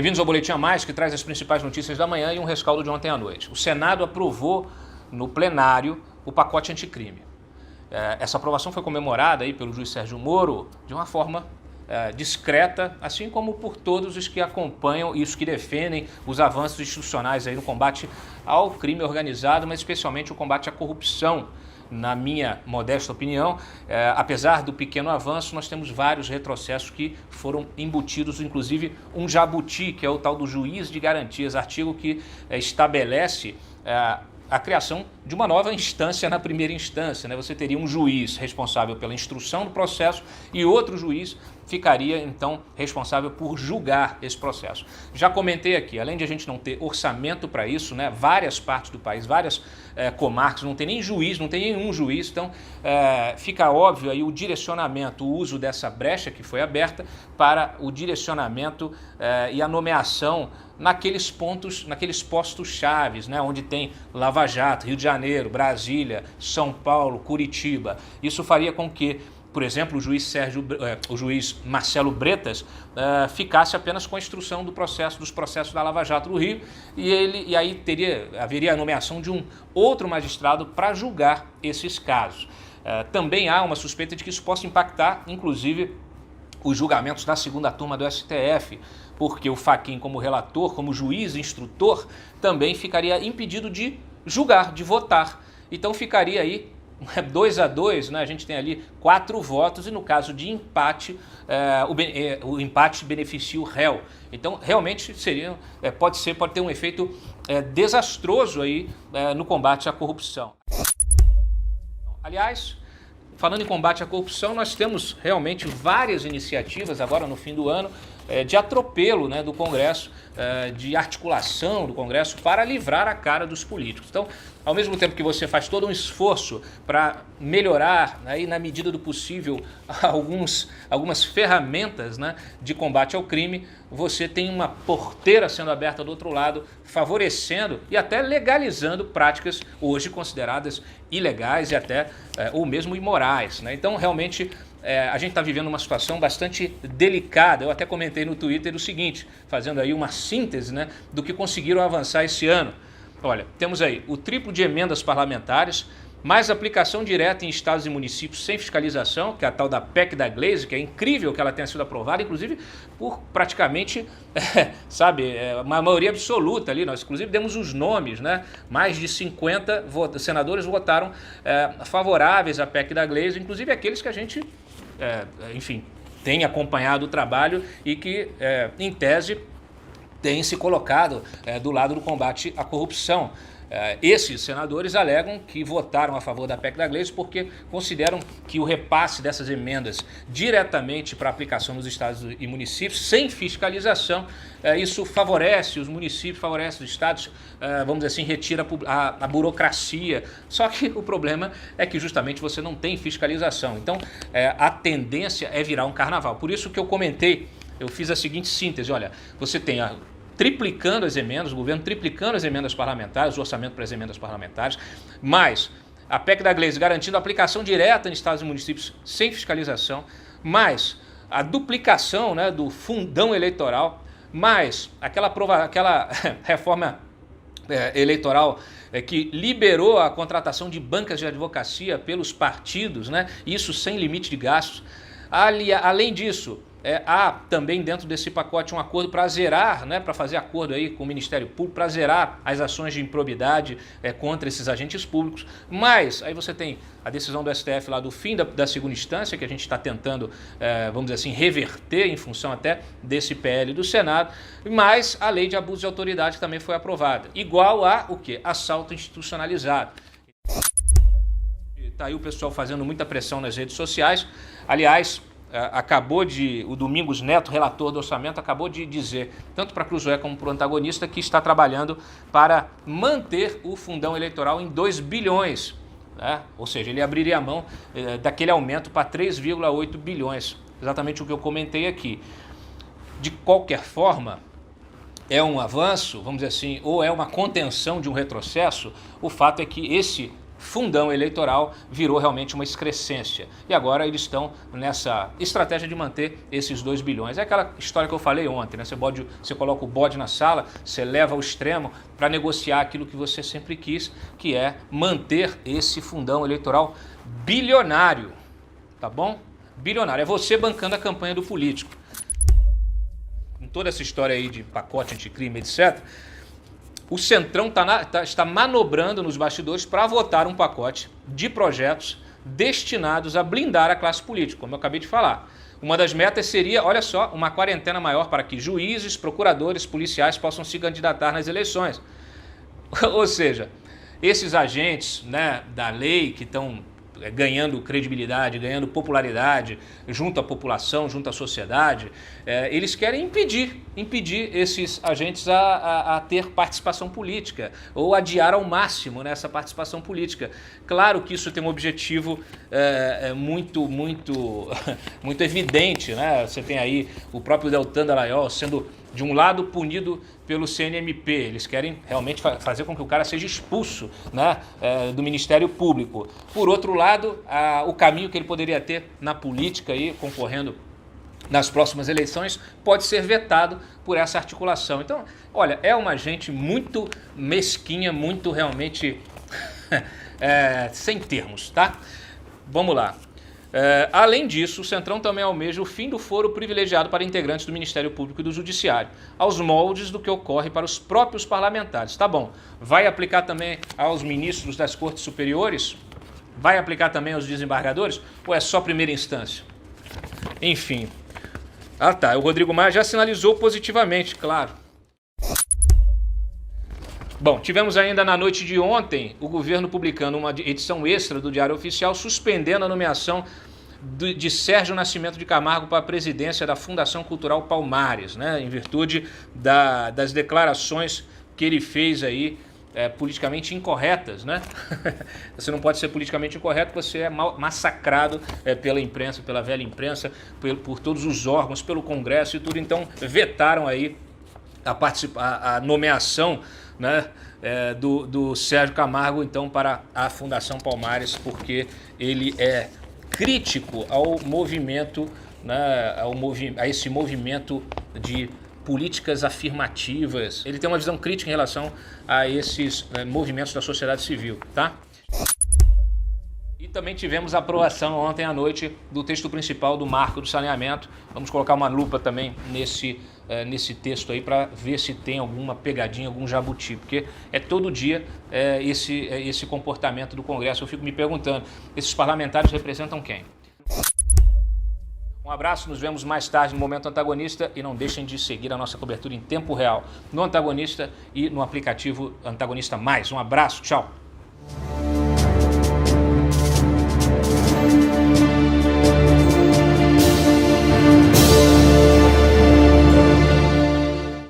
Bem-vindos ao Boletim a Mais, que traz as principais notícias da manhã e um rescaldo de ontem à noite. O Senado aprovou no plenário o pacote anticrime. Essa aprovação foi comemorada aí pelo juiz Sérgio Moro de uma forma discreta, assim como por todos os que acompanham e os que defendem os avanços institucionais aí no combate ao crime organizado, mas especialmente o combate à corrupção. Na minha modesta opinião, apesar do pequeno avanço, nós temos vários retrocessos que foram embutidos, inclusive um jabuti, que é o tal do juiz de garantias, artigo que estabelece a criação de uma nova instância na primeira instância, né? Você teria um juiz responsável pela instrução do processo e outro juiz ficaria, então, responsável por julgar esse processo. Já comentei aqui, além de a gente não ter orçamento para isso, né? Várias partes do país, várias comarcas, não tem nem juiz, não tem nenhum juiz, então fica óbvio aí o direcionamento, o uso dessa brecha que foi aberta para o direcionamento e a nomeação naqueles pontos, naqueles postos chaves, né? Onde tem Lava Jato, Rio de Janeiro, Brasília, São Paulo, Curitiba. Isso faria com que, por exemplo, o juiz Marcelo Bretas ficasse apenas com a instrução dos processos da Lava Jato do Rio e aí haveria a nomeação de um outro magistrado para julgar esses casos. Também há uma suspeita de que isso possa impactar, inclusive, os julgamentos da segunda turma do STF, porque o Fachin, como relator, como juiz instrutor, também ficaria impedido de julgar, de votar. Então ficaria aí 2-2, né? A gente tem ali 4 votos e no caso de empate, o empate beneficia o réu. Então realmente pode ter um efeito desastroso aí no combate à corrupção. Aliás, falando em combate à corrupção, nós temos realmente várias iniciativas agora no fim do ano de atropelo, né, do Congresso, de articulação do Congresso para livrar a cara dos políticos. Então, ao mesmo tempo que você faz todo um esforço para melhorar, aí, na medida do possível, algumas ferramentas, né, de combate ao crime, você tem uma porteira sendo aberta do outro lado, favorecendo e até legalizando práticas hoje consideradas ilegais e até ou mesmo imorais, né? Então, realmente, a gente está vivendo uma situação bastante delicada. Eu até comentei no Twitter o seguinte, fazendo aí uma síntese, né, do que conseguiram avançar esse ano. Olha, temos aí o triplo de emendas parlamentares, mais aplicação direta em estados e municípios sem fiscalização, que é a tal da PEC da Glaze, que é incrível que ela tenha sido aprovada, inclusive por praticamente, uma maioria absoluta ali. Nós, inclusive, demos os nomes, né? Mais de 50 senadores votaram favoráveis à PEC da Glaze, inclusive aqueles que a gente, tem acompanhado o trabalho e que, em tese, tem se colocado do lado do combate à corrupção. Esses senadores alegam que votaram a favor da PEC da Glaze porque consideram que o repasse dessas emendas diretamente para aplicação nos estados e municípios, sem fiscalização, isso favorece os municípios, favorece os estados, vamos dizer assim, retira a burocracia. Só que o problema é que justamente você não tem fiscalização. Então, a tendência é virar um carnaval. Por isso que eu fiz a seguinte síntese: olha, você tem triplicando as emendas, o governo triplicando as emendas parlamentares, o orçamento para as emendas parlamentares, mais a PEC da Glaze garantindo a aplicação direta em estados e municípios sem fiscalização, mais a duplicação, né, do fundão eleitoral, mais aquela reforma eleitoral que liberou a contratação de bancas de advocacia pelos partidos, né, isso sem limite de gastos. Além disso, há também dentro desse pacote um acordo para zerar, né, para fazer acordo aí com o Ministério Público, para zerar as ações de improbidade contra esses agentes públicos. Mas aí você tem a decisão do STF lá do fim da segunda instância, que a gente está tentando, vamos dizer assim, reverter em função até desse PL do Senado, mas a lei de abuso de autoridade também foi aprovada, igual a o quê? Assalto institucionalizado. Está aí o pessoal fazendo muita pressão nas redes sociais. Aliás, o Domingos Neto, relator do orçamento, acabou de dizer, tanto para a Cruzoé como para o antagonista, que está trabalhando para manter o fundão eleitoral em 2 bilhões. Né? Ou seja, ele abriria a mão daquele aumento para 3,8 bilhões. Exatamente o que eu comentei aqui. De qualquer forma, é um avanço, vamos dizer assim, ou é uma contenção de um retrocesso. O fato é que esse fundão eleitoral virou realmente uma excrescência. E agora eles estão nessa estratégia de manter esses 2 bilhões. É aquela história que eu falei ontem, né? Você coloca o bode na sala, você leva ao extremo para negociar aquilo que você sempre quis, que é manter esse fundão eleitoral bilionário, tá bom? Bilionário. É você bancando a campanha do político. Com toda essa história aí de pacote anticrime, etc., o Centrão está manobrando nos bastidores para votar um pacote de projetos destinados a blindar a classe política, como eu acabei de falar. Uma das metas seria, olha só, uma quarentena maior para que juízes, procuradores, policiais possam se candidatar nas eleições. Ou seja, esses agentes, né, da lei que estão ganhando credibilidade, ganhando popularidade junto à população, junto à sociedade, eles querem impedir esses agentes a ter participação política ou adiar ao máximo nessa participação política. Claro que isso tem um objetivo muito evidente, né? Você tem aí o próprio Deltan Dallagnol sendo, de um lado, punido pelo CNMP. Eles querem realmente fazer com que o cara seja expulso, né, do Ministério Público. Por outro lado, o caminho que ele poderia ter na política, aí, concorrendo nas próximas eleições, pode ser vetado por essa articulação. Então, olha, é uma gente muito mesquinha, muito realmente sem termos, tá? Vamos lá. Além disso, o Centrão também almeja o fim do foro privilegiado para integrantes do Ministério Público e do Judiciário, aos moldes do que ocorre para os próprios parlamentares. Tá bom, vai aplicar também aos ministros das Cortes Superiores? Vai aplicar também aos desembargadores? Ou é só primeira instância? Enfim. O Rodrigo Maia já sinalizou positivamente, claro. Bom, tivemos ainda na noite de ontem o governo publicando uma edição extra do Diário Oficial suspendendo a nomeação de Sérgio Nascimento de Camargo para a presidência da Fundação Cultural Palmares, né, em virtude das declarações que ele fez aí politicamente incorretas, né? Você não pode ser politicamente incorreto, você é massacrado pela imprensa, pela velha imprensa, por todos os órgãos, pelo Congresso e tudo. Então vetaram aí a nomeação, né, do Sérgio Camargo então para a Fundação Palmares, porque ele é crítico ao movimento, né, a esse movimento de políticas afirmativas. Ele tem uma visão crítica em relação a esses movimentos da sociedade civil, tá? E também tivemos a aprovação ontem à noite do texto principal do Marco do Saneamento. Vamos colocar uma lupa também nesse texto aí para ver se tem alguma pegadinha, algum jabuti, porque todo dia esse comportamento do Congresso. Eu fico me perguntando, esses parlamentares representam quem? Um abraço, nos vemos mais tarde no Momento Antagonista e não deixem de seguir a nossa cobertura em tempo real no Antagonista e no aplicativo Antagonista Mais. Um abraço, tchau!